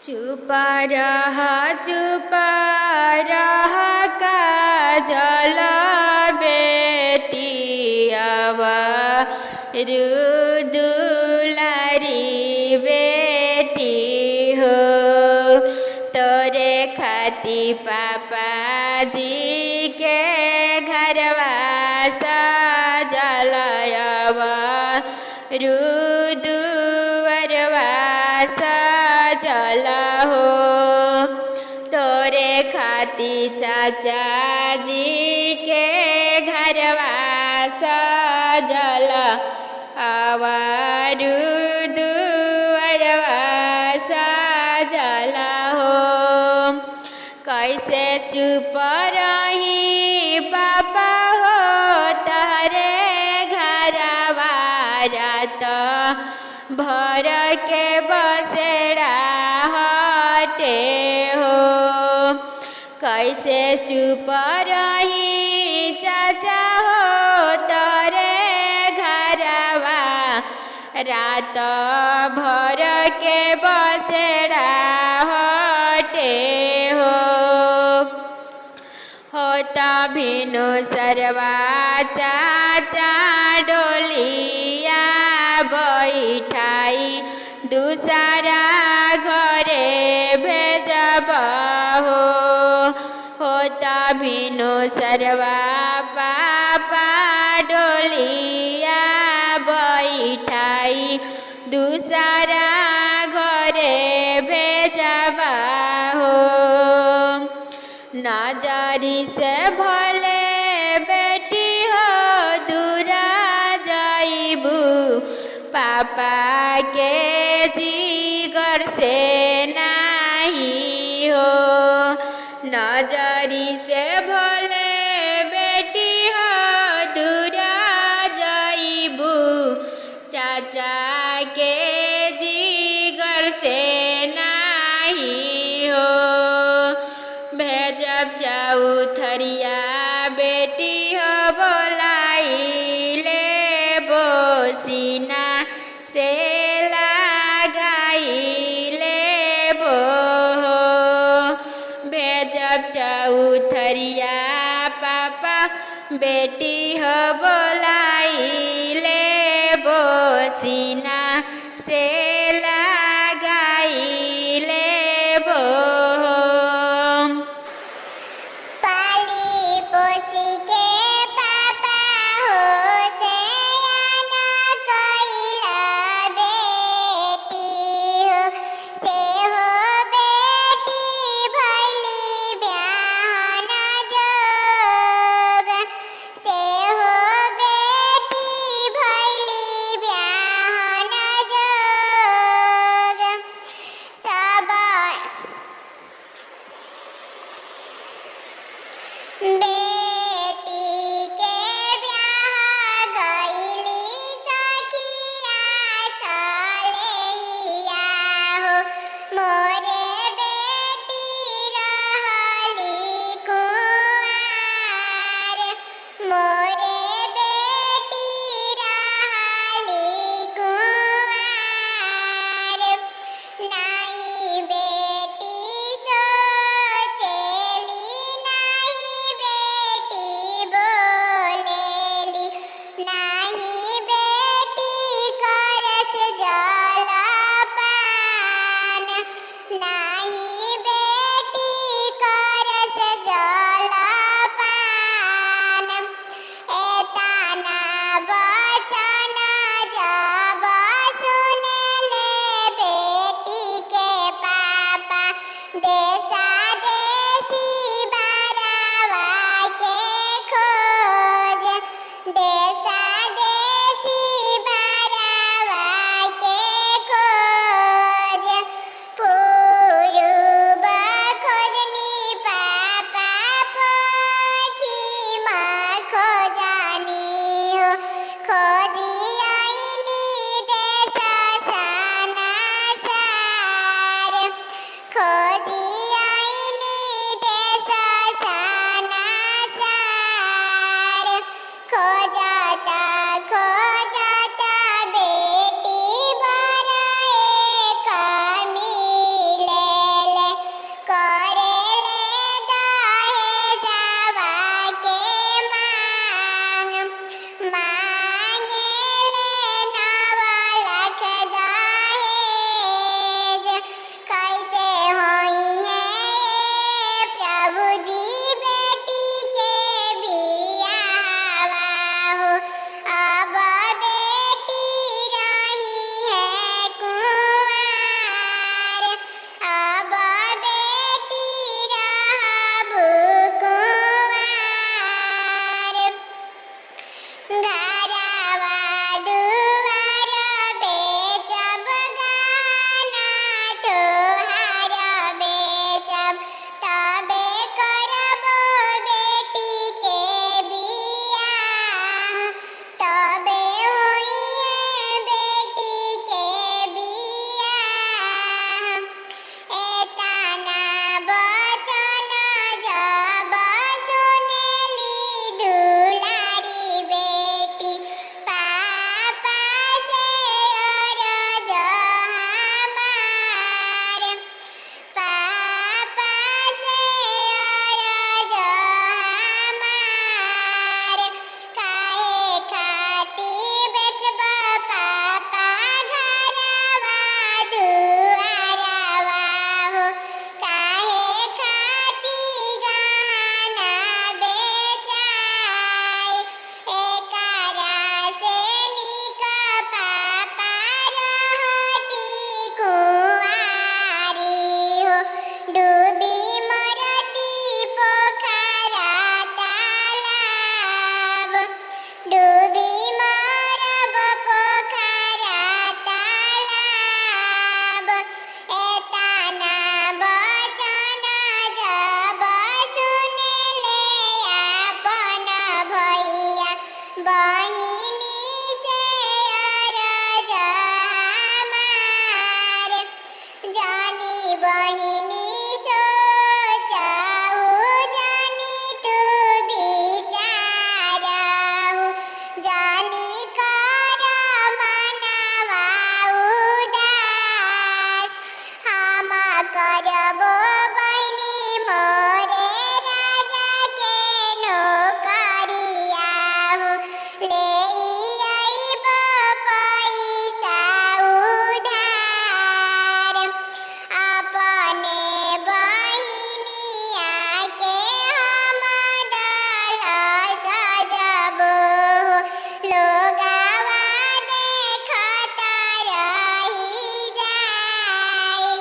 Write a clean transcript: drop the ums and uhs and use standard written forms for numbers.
चुप रह काजल बेटियावा दुलारी बेटी हो। तोरे खाती पापा जी के घरवा सजलवा दुअरवा सजल हो। तोरे खाती चाचा जी के घरवा सजल आवारू दुअरवा सजल हो। कैसे चुप रही पापा हो तहरे घरवा रात भर के बसेड़ा हटे हो। कैसे चुप रही चाचा हो तोरे घरवा रात भर के बसेड़ा हटे हो। तभिनु सरवा चाचा डोलिया बैठाई दूसरा घरे भेजब हो। तभिनु सरवा पापा डोलिया बैठाई दूसरा घरे भेजब हो। नजरी से भले बेटी हो दूरा जाइबू पापा के जिगर से नहीं हो। नजरी से भले बेटी हो दूरा जाइबू चाचा के जिगर से नहीं हो। भेजब चौथरिया बेटी हो बोलाई ले बोसीना से लगाई ले बो। भेजब चौथरिया पापा बेटी हो बोलाई ले बोसीना से लगाई ले बो। देश